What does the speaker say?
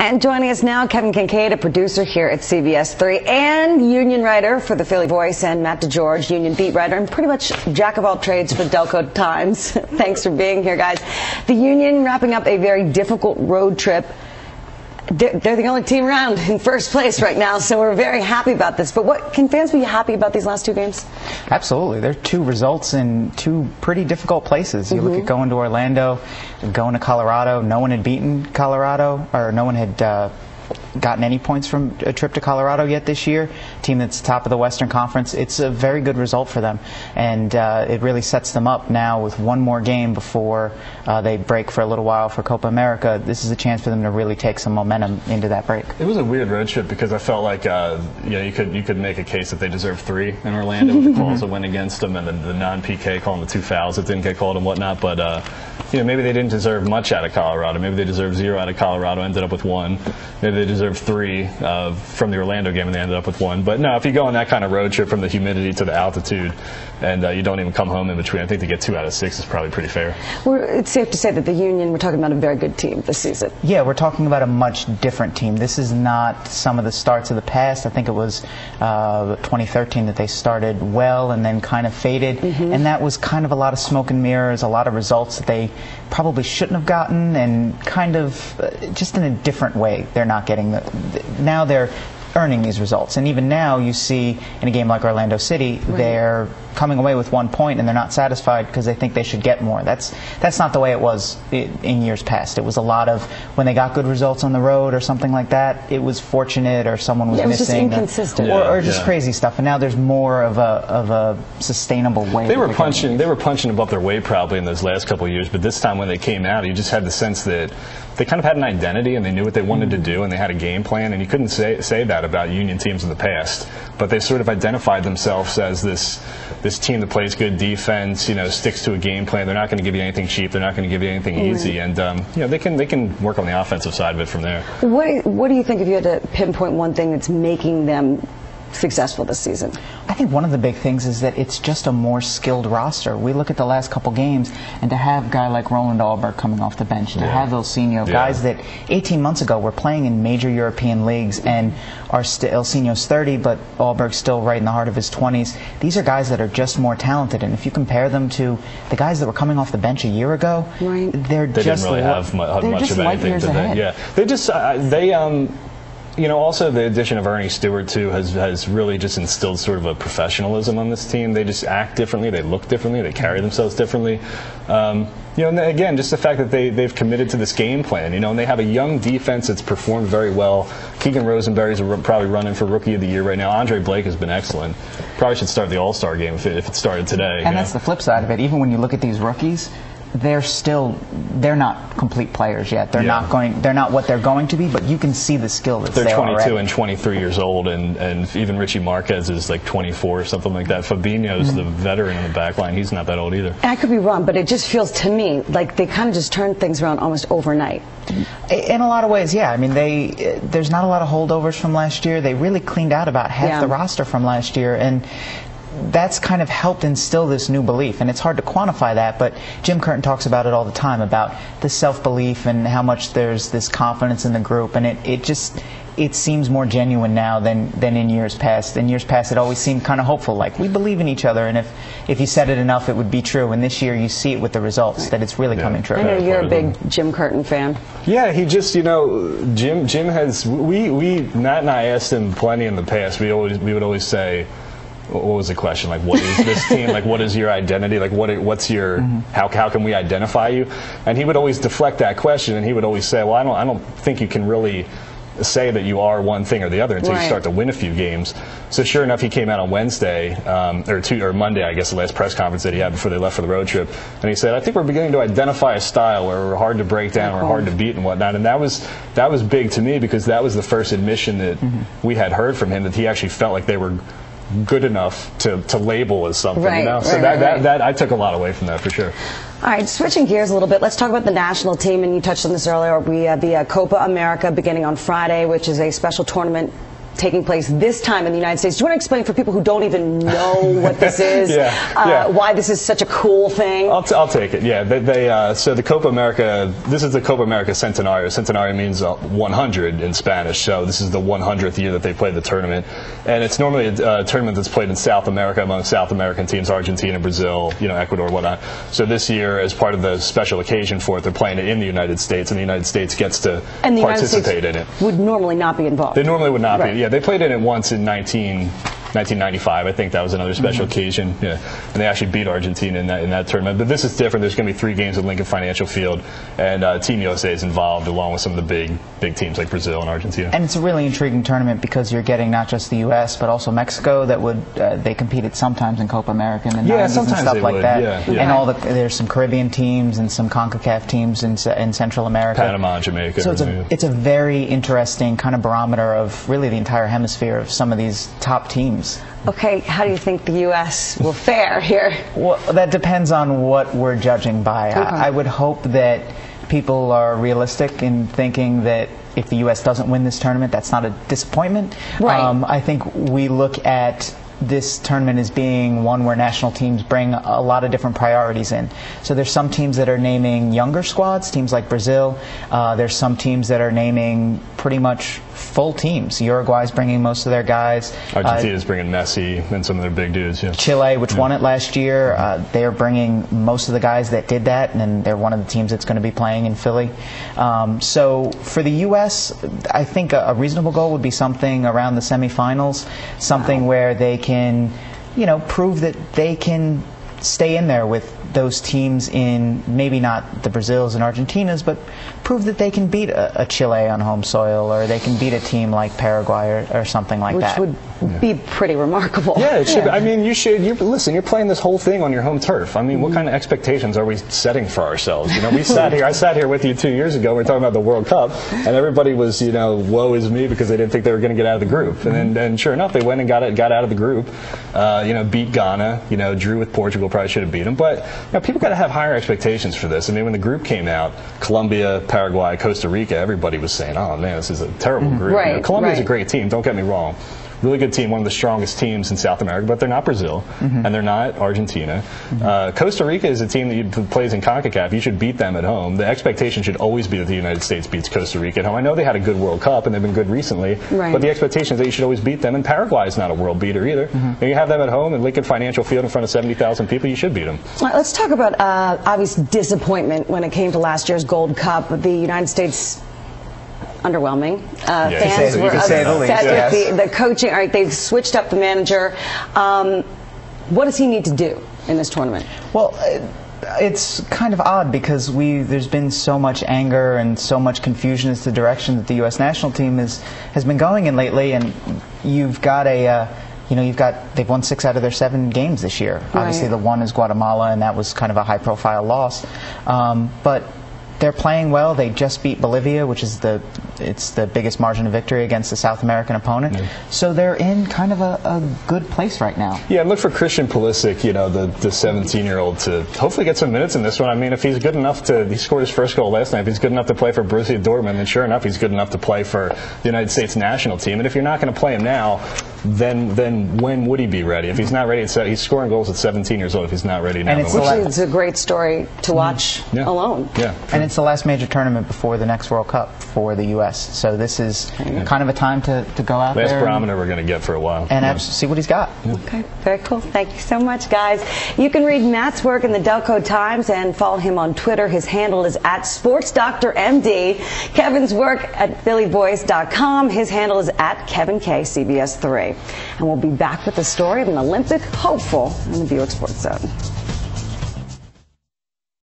And joining us now, Kevin Kinkead, a producer here at CBS 3 and Union writer for the Philly Voice, and Matt DeGeorge, Union beat writer and pretty much jack of all trades for Delco Times. Thanks for being here, guys. The Union wrapping up a very difficult road trip. They're the only team around in first place right now, so we're very happy about this. But what can fans be happy about these last two games? Absolutely. They're two results in two pretty difficult places. You look at going to Orlando, going to Colorado. No one had beaten Colorado, or no one had gotten any points from a trip to Colorado yet this year. Team that's top of the Western Conference. It's a very good result for them, and it really sets them up now with one more game before they break for a little while for Copa America. This is a chance for them to really take some momentum into that break. It was a weird road trip because I felt like you could make a case that they deserve 3 in Orlando with the calls that went against them and the non-PK calling the 2 fouls that didn't get called and whatnot. But maybe they didn't deserve much out of Colorado. Maybe they deserved 0 out of Colorado, ended up with 1. Maybe they deserved 3 from the Orlando game and they ended up with 1. But no, if you go on that kind of road trip from the humidity to the altitude and you don't even come home in between, I think to get 2 out of 6 is probably pretty fair. It's safe to say that the Union, we're talking about a very good team this season. Yeah, we're talking about a much different team. This is not some of the starts of the past. I think it was 2013 that they started well and then kind of faded. And that was kind of a lot of smoke and mirrors, a lot of results that they probably shouldn't have gotten, and kind of just in a different way. They're not getting now they're earning these results. And even now you see in a game like Orlando City, they're coming away with 1 point and they're not satisfied because they think they should get more. That's not the way it was in years past. It was a lot of when they got good results on the road or something like that, it was fortunate or someone was missing. Just inconsistent. Or just crazy stuff. And now there's more of a sustainable way. They were punching above their weight probably in those last couple of years, but this time when they came out, you just had the sense that they kind of had an identity and they knew what they wanted to do and they had a game plan, and you couldn't say that about Union teams in the past. But they sort of identified themselves as this team that plays good defense, sticks to a game plan. They're not going to give you anything cheap. They're not going to give you anything easy, and they can work on the offensive side of it from there. What do you think if you had to pinpoint one thing that's making them successful this season? I think one of the big things is that it's just a more skilled roster. We look at the last couple games, and to have a guy like Roland Alberg coming off the bench, to have Ilsinho, guys that 18 months ago were playing in major European leagues and are still, Ilsinho's 30, but Alberg's still right in the heart of his 20s. These are guys that are just more talented, and if you compare them to the guys that were coming off the bench a year ago, they didn't really have much of anything, did they? Yeah, they just also the addition of Ernie Stewart too has really just instilled sort of a professionalism on this team. They just act differently, they look differently, they carry themselves differently. And again, just the fact that they've committed to this game plan, and they have a young defense that's performed very well. Keegan Rosenberry's probably running for Rookie of the Year right now. Andre Blake has been excellent. Probably should start the All-Star game if it started today. And that's the flip side of it. Even when you look at these rookies, they're not complete players yet. They're not what they're going to be, but you can see the skill that's there. They're 22 already. and 23 years old, and even Richie Marquez is like 24 or something like that. Fabinho's the veteran in the back line. He's not that old either. I could be wrong, but it just feels to me like they kind of just turned things around almost overnight. In a lot of ways, yeah. I mean, there's not a lot of holdovers from last year. They really cleaned out about half the roster from last year, and that's kind of helped instill this new belief, and it's hard to quantify that, but Jim Curtin talks about it all the time, about the self-belief and how much there's this confidence in the group, and it seems more genuine now than in years past. In years past, it always seemed kind of hopeful, like we believe in each other, and if you said it enough, it would be true, and this year you see it with the results, that it's really coming true. I know you're a big Jim Curtin fan. Yeah, he just, Jim has, Matt and I asked him plenty in the past. We would always say, what was the question? Like, what is this team? Like, what is your identity? Like, what's your how can we identify you? And he would always deflect that question, and he would always say, well, I don't think you can really say that you are one thing or the other until you start to win a few games. So sure enough, he came out on Wednesday or Monday, I guess, the last press conference that he had before they left for the road trip, and he said, I think we're beginning to identify a style where we're hard to break down, we're hard to beat and whatnot. And that was big to me, because that was the first admission that we had heard from him, that he actually felt like they were good enough to label as something, So that I took a lot away from that for sure. All right, switching gears a little bit, let's talk about the national team, and you touched on this earlier. We have the Copa America beginning on Friday, which is a special tournament taking place this time in the United States. Do you want to explain for people who don't even know what this is, why this is such a cool thing? I'll take it. Yeah, so the Copa America. This is the Copa America Centenario. Centenario means 100 in Spanish. So this is the 100th year that they play the tournament, and it's normally a tournament that's played in South America among South American teams, Argentina, Brazil, Ecuador, whatnot. So this year, as part of the special occasion for it, they're playing it in the United States, and the United States gets to participate in it. Would normally not be involved. They normally would not be. Yeah, they played in it once in 1995. I think that was another special occasion. Yeah, and they actually beat Argentina in that tournament. But this is different. There's going to be 3 games at Lincoln Financial Field, and Team USA is involved along with some of the big teams like Brazil and Argentina. And it's a really intriguing tournament because you're getting not just the U.S. but also Mexico. That would they competed sometimes in Copa America in the 90s and stuff like that. Yeah. And there's some Caribbean teams and some CONCACAF teams in Central America. Panama, Jamaica. So it's a very interesting kind of barometer of really the entire hemisphere of some of these top teams. Okay, how do you think the U.S. will fare here? Well, that depends on what we're judging by. Okay. I would hope that people are realistic in thinking that if the U.S. doesn't win this tournament, that's not a disappointment. Right. I think we look at this tournament as being one where national teams bring a lot of different priorities in. So there's some teams that are naming younger squads, teams like Brazil. There's some teams that are naming pretty much full teams. Uruguay's bringing most of their guys. Argentina's bringing Messi and some of their big dudes. Yeah. Chile, which won it last year, they're bringing most of the guys that did that, and they're one of the teams that's going to be playing in Philly. So for the U.S., I think a reasonable goal would be something around the semifinals, something where they can, prove that they can stay in there with those teams in maybe not the Brazils and Argentinas, but prove that they can beat a Chile on home soil, or they can beat a team like Paraguay or something like that. Which would be pretty remarkable. Yeah, it should. I mean, listen, you're playing this whole thing on your home turf. I mean, what kind of expectations are we setting for ourselves? I sat here with you 2 years ago. We were talking about the World Cup, and everybody was, woe is me because they didn't think they were going to get out of the group. And then sure enough, they went and got out of the group. Beat Ghana. Drew with Portugal. Probably should have beat them. But people got to have higher expectations for this. I mean, when the group came out, Colombia, Paraguay, Costa Rica, everybody was saying, "Oh man, this is a terrible group." Right. Colombia's a great team. Don't get me wrong. Really good team, one of the strongest teams in South America, but they're not Brazil, and they're not Argentina. Costa Rica is a team that plays in CONCACAF. You should beat them at home. The expectation should always be that the United States beats Costa Rica at home. I know they had a good World Cup, and they've been good recently, but the expectation is that you should always beat them, and Paraguay is not a world beater either. And you have them at home in Lincoln Financial Field in front of 70,000 people, you should beat them. Let's talk about obvious disappointment when it came to last year's Gold Cup. The United States underwhelming. Fans were upset with the coaching. All right, they've switched up the manager. What does he need to do in this tournament? Well, it's kind of odd because there's been so much anger and so much confusion as to the direction that the U.S. national team has been going in lately, and you've got they've won 6 out of their 7 games this year. Right. Obviously, the one is Guatemala, and that was kind of a high-profile loss. But they're playing well. They just beat Bolivia, which is the biggest margin of victory against a South American opponent. So they're in kind of a good place right now. Yeah, and look for Christian Pulisic, the 17-year-old, to hopefully get some minutes in this one. I mean, if he's good enough he scored his first goal last night. If he's good enough to play for Borussia Dortmund, then sure enough, he's good enough to play for the United States national team. And if you're not going to play him now, then when would he be ready? If he's not ready, he's scoring goals at 17 years old. If he's not ready now, which is a great story to watch alone. Yeah, and it's the last major tournament before the next World Cup for the U.S. So this is kind of a time to go out there. Last barometer we're going to get for a while. And see what he's got. Okay, very cool. Thank you so much, guys. You can read Matt's work in the Delco Times and follow him on Twitter. His handle is @SportsDoctorMD. Kevin's work at PhillyVoice.com. His handle is @KevinK CBS3. And we'll be back with the story of an Olympic hopeful in the Buick Sports Zone.